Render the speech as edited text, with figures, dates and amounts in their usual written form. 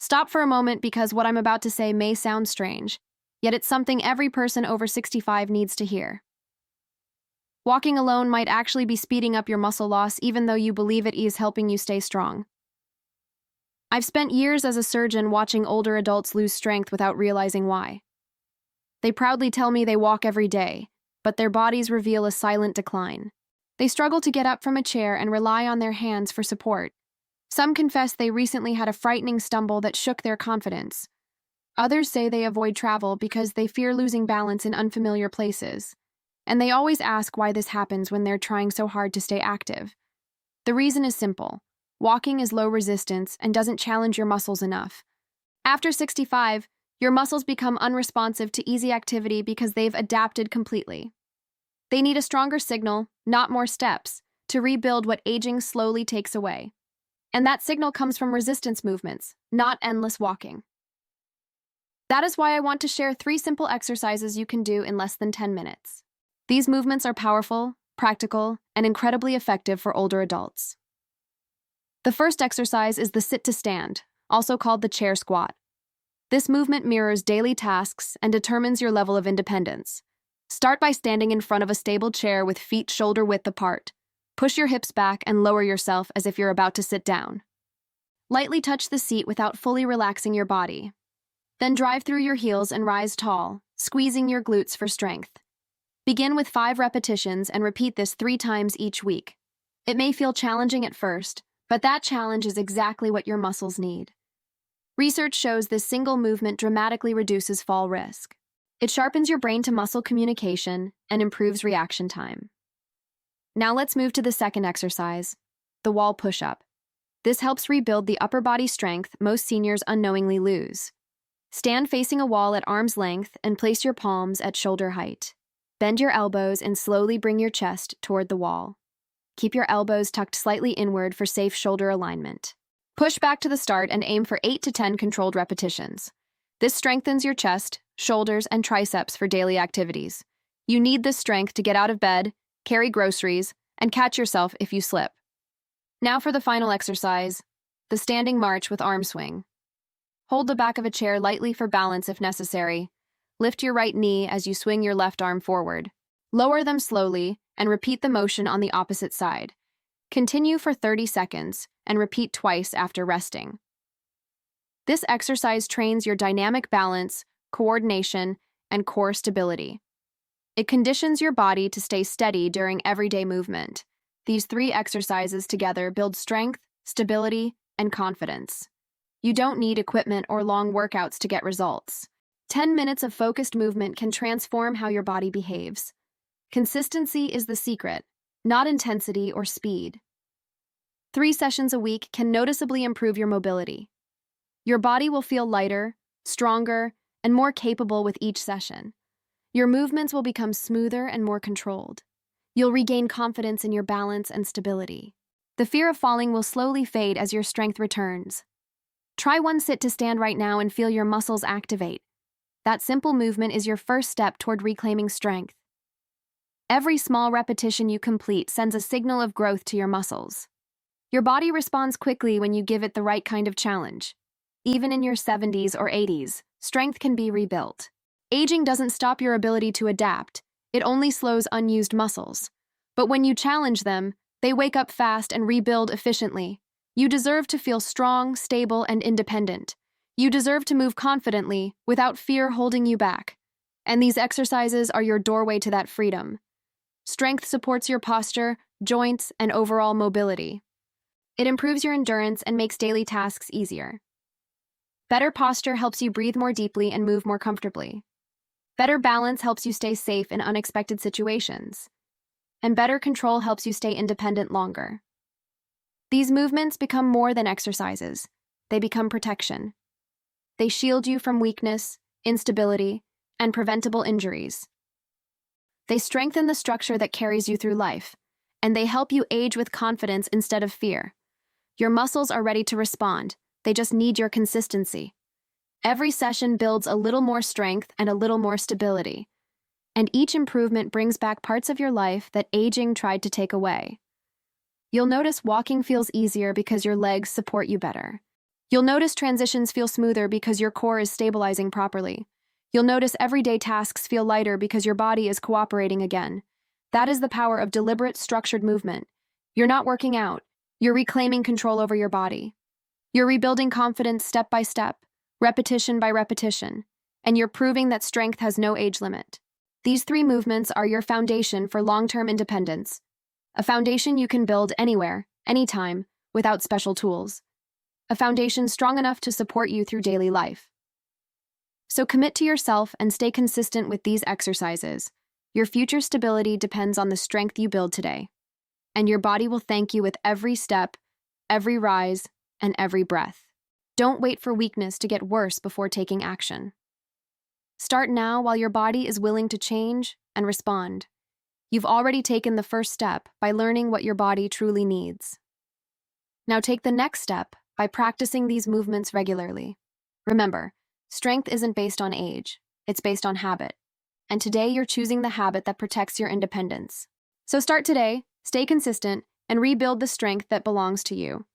Stop for a moment because what I'm about to say may sound strange, yet it's something every person over 65 needs to hear. Walking alone might actually be speeding up your muscle loss even though you believe it is helping you stay strong. I've spent years as a surgeon watching older adults lose strength without realizing why. They proudly tell me they walk every day, but their bodies reveal a silent decline. They struggle to get up from a chair and rely on their hands for support. Some confess they recently had a frightening stumble that shook their confidence. Others say they avoid travel because they fear losing balance in unfamiliar places. And they always ask why this happens when they're trying so hard to stay active. The reason is simple. Walking is low resistance and doesn't challenge your muscles enough. After 65, your muscles become unresponsive to easy activity because they've adapted completely. They need a stronger signal, not more steps, to rebuild what aging slowly takes away. And that signal comes from resistance movements, not endless walking. That is why I want to share 3 simple exercises you can do in less than 10 minutes. These movements are powerful, practical, and incredibly effective for older adults. The first exercise is the sit-to-stand, also called the chair squat. This movement mirrors daily tasks and determines your level of independence. Start by standing in front of a stable chair with feet shoulder-width apart. Push your hips back and lower yourself as if you're about to sit down. Lightly touch the seat without fully relaxing your body. Then drive through your heels and rise tall, squeezing your glutes for strength. Begin with 5 repetitions and repeat this 3 times each week. It may feel challenging at first, but that challenge is exactly what your muscles need. Research shows this single movement dramatically reduces fall risk. It sharpens your brain-to-muscle communication and improves reaction time. Now let's move to the second exercise, the wall push-up. This helps rebuild the upper body strength most seniors unknowingly lose. Stand facing a wall at arm's length and place your palms at shoulder height. Bend your elbows and slowly bring your chest toward the wall. Keep your elbows tucked slightly inward for safe shoulder alignment. Push back to the start and aim for 8 to 10 controlled repetitions. This strengthens your chest, shoulders, and triceps for daily activities. You need this strength to get out of bed, carry groceries, and catch yourself if you slip. Now for the final exercise, the standing march with arm swing. Hold the back of a chair lightly for balance if necessary. Lift your right knee as you swing your left arm forward. Lower them slowly and repeat the motion on the opposite side. Continue for 30 seconds and repeat twice after resting. This exercise trains your dynamic balance, coordination, and core stability. It conditions your body to stay steady during everyday movement. These 3 exercises together build strength, stability, and confidence. You don't need equipment or long workouts to get results. 10 minutes of focused movement can transform how your body behaves. Consistency is the secret, not intensity or speed. 3 sessions a week can noticeably improve your mobility. Your body will feel lighter, stronger, and more capable with each session. Your movements will become smoother and more controlled. You'll regain confidence in your balance and stability. The fear of falling will slowly fade as your strength returns. Try one sit-to-stand right now and feel your muscles activate. That simple movement is your first step toward reclaiming strength. Every small repetition you complete sends a signal of growth to your muscles. Your body responds quickly when you give it the right kind of challenge. Even in your 70s or 80s, strength can be rebuilt. Aging doesn't stop your ability to adapt, it only slows unused muscles. But when you challenge them, they wake up fast and rebuild efficiently. You deserve to feel strong, stable, and independent. You deserve to move confidently, without fear holding you back. And these exercises are your doorway to that freedom. Strength supports your posture, joints, and overall mobility. It improves your endurance and makes daily tasks easier. Better posture helps you breathe more deeply and move more comfortably. Better balance helps you stay safe in unexpected situations. And better control helps you stay independent longer. These movements become more than exercises. They become protection. They shield you from weakness, instability, and preventable injuries. They strengthen the structure that carries you through life, and they help you age with confidence instead of fear. Your muscles are ready to respond. They just need your consistency. Every session builds a little more strength and a little more stability, and each improvement brings back parts of your life that aging tried to take away. You'll notice walking feels easier because your legs support you better. You'll notice transitions feel smoother because your core is stabilizing properly. You'll notice everyday tasks feel lighter because your body is cooperating again. That is the power of deliberate, structured movement. You're not working out. You're reclaiming control over your body. You're rebuilding confidence step by step, repetition by repetition, and you're proving that strength has no age limit. These 3 movements are your foundation for long-term independence, a foundation you can build anywhere, anytime, without special tools. A foundation strong enough to support you through daily life. So commit to yourself and stay consistent with these exercises. Your future stability depends on the strength you build today. And your body will thank you with every step, every rise, and every breath. Don't wait for weakness to get worse before taking action. Start now while your body is willing to change and respond. You've already taken the first step by learning what your body truly needs. Now take the next step by practicing these movements regularly. Remember, strength isn't based on age, it's based on habit. And today you're choosing the habit that protects your independence. So start today, stay consistent, and rebuild the strength that belongs to you.